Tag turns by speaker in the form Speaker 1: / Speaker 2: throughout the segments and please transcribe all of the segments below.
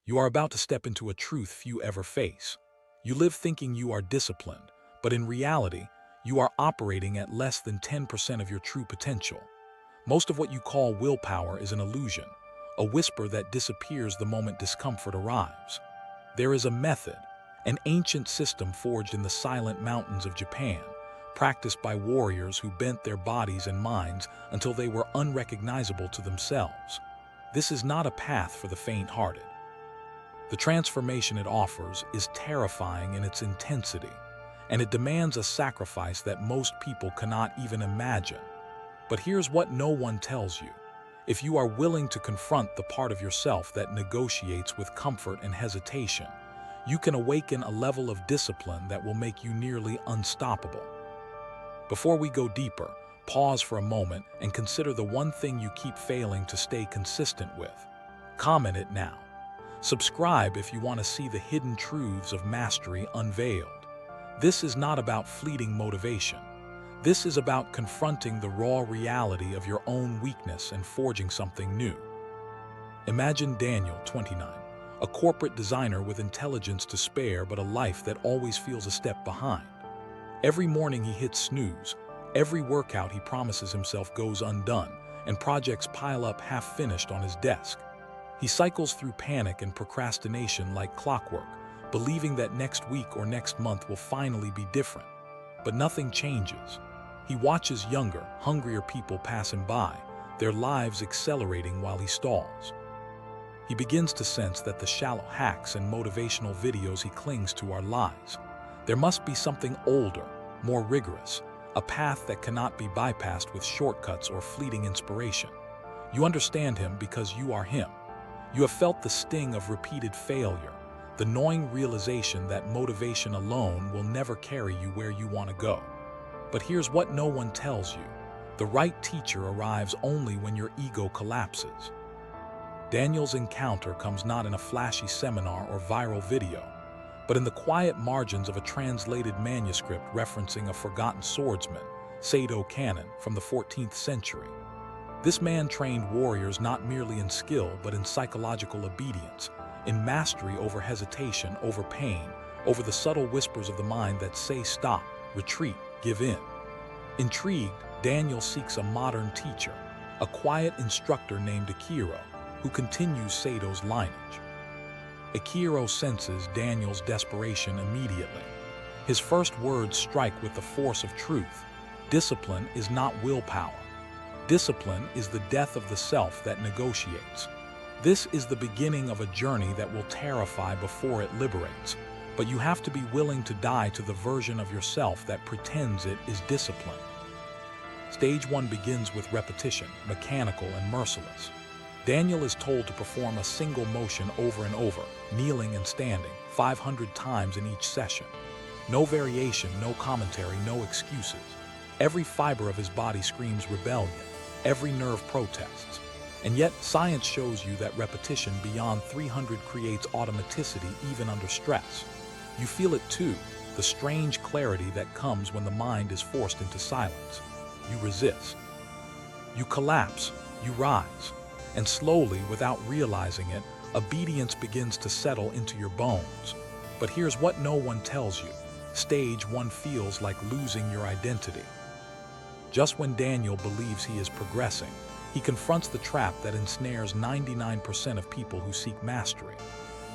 Speaker 1: You are about to step into a truth few ever face. You live thinking you are disciplined, but in reality, you are operating at less than 10% of your true potential. Most of what you call willpower is an illusion, a whisper that disappears the moment discomfort arrives. There is a method, an ancient system forged in the silent mountains of Japan, practiced by warriors who bent their bodies and minds until they were unrecognizable to themselves. This is not a path for the faint-hearted. The transformation it offers is terrifying in its intensity, and it demands a sacrifice that most people cannot even imagine. But here's what no one tells you. If you are willing to confront the part of yourself that negotiates with comfort and hesitation, you can awaken a level of discipline that will make you nearly unstoppable. Before we go deeper, pause for a moment and consider the one thing you keep failing to stay consistent with. Comment it now. Subscribe if you want to see the hidden truths of mastery unveiled. This is not about fleeting motivation. This is about confronting the raw reality of your own weakness and forging something new. Imagine Daniel, 29, a corporate designer with intelligence to spare but a life that always feels a step behind. Every morning he hits snooze, every workout he promises himself goes undone, and projects pile up half-finished on his desk. He cycles through panic and procrastination like clockwork, believing that next week or next month will finally be different. But nothing changes. He watches younger, hungrier people pass him by, their lives accelerating while he stalls. He begins to sense that the shallow hacks and motivational videos he clings to are lies. There must be something older, more rigorous, a path that cannot be bypassed with shortcuts or fleeting inspiration. You understand him because you are him. You have felt the sting of repeated failure, the gnawing realization that motivation alone will never carry you where you want to go. But here's what no one tells you. The right teacher arrives only when your ego collapses. Daniel's encounter comes not in a flashy seminar or viral video, but in the quiet margins of a translated manuscript referencing a forgotten swordsman, Sado Cannon, from the 14th century. This man trained warriors not merely in skill but in psychological obedience, in mastery over hesitation, over pain, over the subtle whispers of the mind that say stop, retreat, give in. Intrigued, Daniel seeks a modern teacher, a quiet instructor named Akiro, who continues Sado's lineage. Akiro senses Daniel's desperation immediately. His first words strike with the force of truth. Discipline is not willpower. Discipline is the death of the self that negotiates. This is the beginning of a journey that will terrify before it liberates, but you have to be willing to die to the version of yourself that pretends it is discipline. Stage 1 begins with repetition, mechanical and merciless. Daniel is told to perform a single motion over and over, kneeling and standing, 500 times in each session. No variation, no commentary, no excuses. Every fiber of his body screams rebellion. Every nerve protests. And yet, science shows you that repetition beyond 300 creates automaticity even under stress. You feel it too, the strange clarity that comes when the mind is forced into silence. You resist. You collapse, you rise, and slowly, without realizing it, obedience begins to settle into your bones. But here's what no one tells you. Stage 1 feels like losing your identity. Just when Daniel believes he is progressing, he confronts the trap that ensnares 99% of people who seek mastery.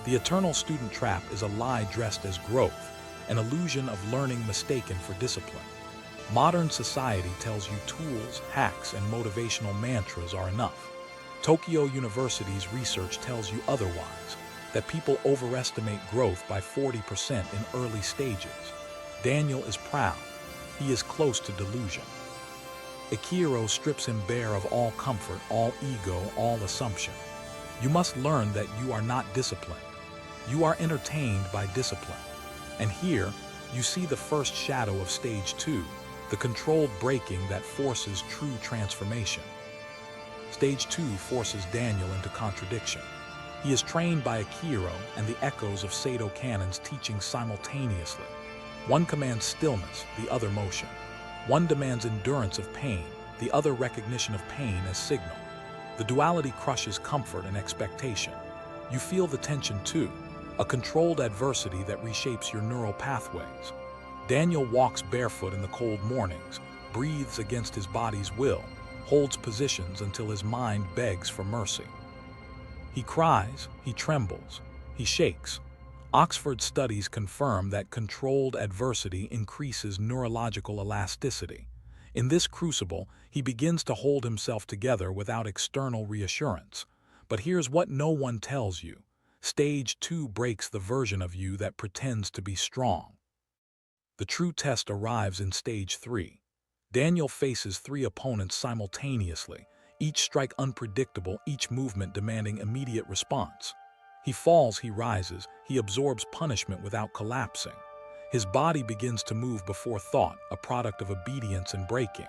Speaker 1: The eternal student trap is a lie dressed as growth, an illusion of learning mistaken for discipline. Modern society tells you tools, hacks, and motivational mantras are enough. Tokyo University's research tells you otherwise, that people overestimate growth by 40% in early stages. Daniel is proud. He is close to delusion. Akiro strips him bare of all comfort, all ego, all assumption. You must learn that you are not disciplined. You are entertained by discipline. And here, you see the first shadow of stage 2, the controlled breaking that forces true transformation. Stage 2 forces Daniel into contradiction. He is trained by Akiro and the echoes of Sado Cannon's teaching simultaneously. One commands stillness, the other motion. One demands endurance of pain, the other recognition of pain as signal. The duality crushes comfort and expectation. You feel the tension too, a controlled adversity that reshapes your neural pathways. Daniel walks barefoot in the cold mornings, breathes against his body's will, holds positions until his mind begs for mercy. He cries, he trembles, he shakes. Oxford studies confirm that controlled adversity increases neurological elasticity. In this crucible, he begins to hold himself together without external reassurance. But here's what no one tells you. Stage 2 breaks the version of you that pretends to be strong. The true test arrives in stage 3. Daniel faces 3 opponents simultaneously, each strike unpredictable, each movement demanding immediate response. He falls, he rises, he absorbs punishment without collapsing. His body begins to move before thought, a product of obedience and breaking.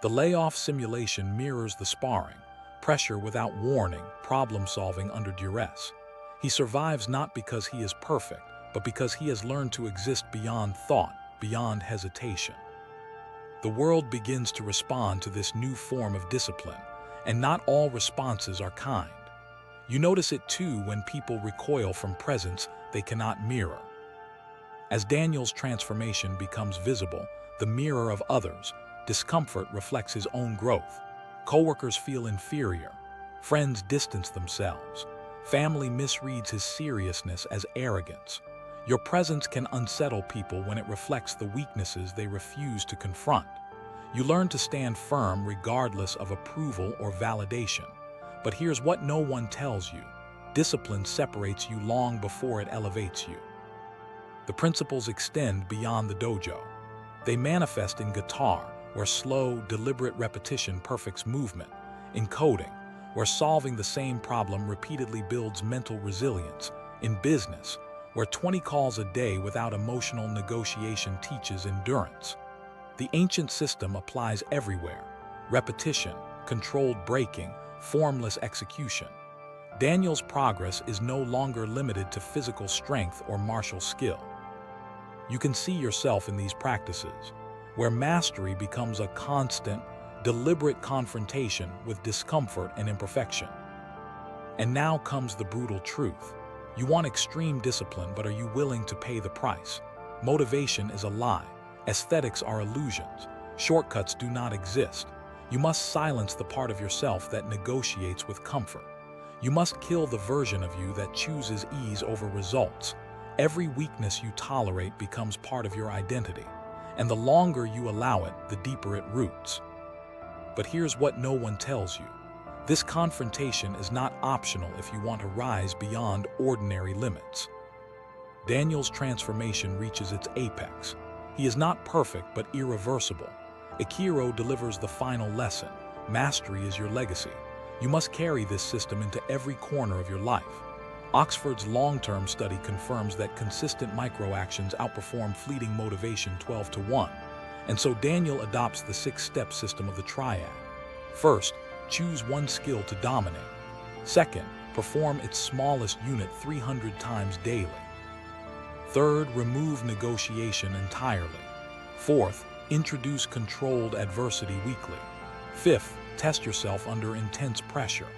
Speaker 1: The layoff simulation mirrors the sparring, pressure without warning, problem-solving under duress. He survives not because he is perfect, but because he has learned to exist beyond thought, beyond hesitation. The world begins to respond to this new form of discipline, and not all responses are kind. You notice it too when people recoil from presence they cannot mirror. As Daniel's transformation becomes visible, the mirror of others, discomfort reflects his own growth. Coworkers feel inferior. Friends distance themselves. Family misreads his seriousness as arrogance. Your presence can unsettle people when it reflects the weaknesses they refuse to confront. You learn to stand firm regardless of approval or validation. But here's what no one tells you. Discipline separates you long before it elevates you. The principles extend beyond the dojo. They manifest in guitar, where slow, deliberate repetition perfects movement; in coding, where solving the same problem repeatedly builds mental resilience; in business, where 20 calls a day without emotional negotiation teaches endurance. The ancient system applies everywhere: repetition, controlled breaking, formless execution. Daniel's progress is no longer limited to physical strength or martial skill. You can see yourself in these practices, where mastery becomes a constant, deliberate confrontation with discomfort and imperfection. And now comes the brutal truth. You want extreme discipline, but are you willing to pay the price? Motivation is a lie. Aesthetics are illusions. Shortcuts do not exist. You must silence the part of yourself that negotiates with comfort. You must kill the version of you that chooses ease over results. Every weakness you tolerate becomes part of your identity, and the longer you allow it, the deeper it roots. But here's what no one tells you. This confrontation is not optional if you want to rise beyond ordinary limits. Daniel's transformation reaches its apex. He is not perfect but irreversible. Akiro delivers the final lesson. Mastery is your legacy. You must carry this system into every corner of your life. Oxford's long-term study confirms that consistent micro-actions outperform fleeting motivation 12-1. And so Daniel adopts the 6-step system of the triad. First, choose one skill to dominate. Second, perform its smallest unit 300 times daily. Third, remove negotiation entirely. Fourth, introduce controlled adversity weekly. Fifth, test yourself under intense pressure.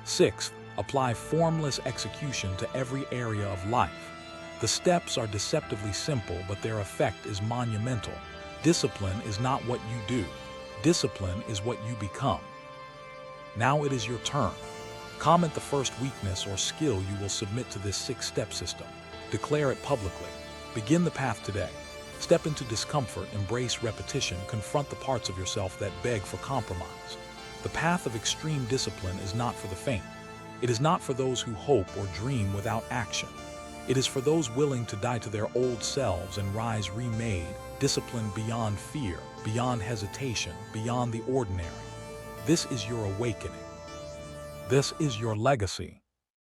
Speaker 1: Sixth, apply formless execution to every area of life. The steps are deceptively simple, but their effect is monumental. Discipline is not what you do. Discipline is what you become. Now it is your turn. Comment the first weakness or skill you will submit to this 6-step system. Declare it publicly. Begin the path today. Step into discomfort, embrace repetition, confront the parts of yourself that beg for compromise. The path of extreme discipline is not for the faint. It is not for those who hope or dream without action. It is for those willing to die to their old selves and rise remade, disciplined beyond fear, beyond hesitation, beyond the ordinary. This is your awakening. This is your legacy.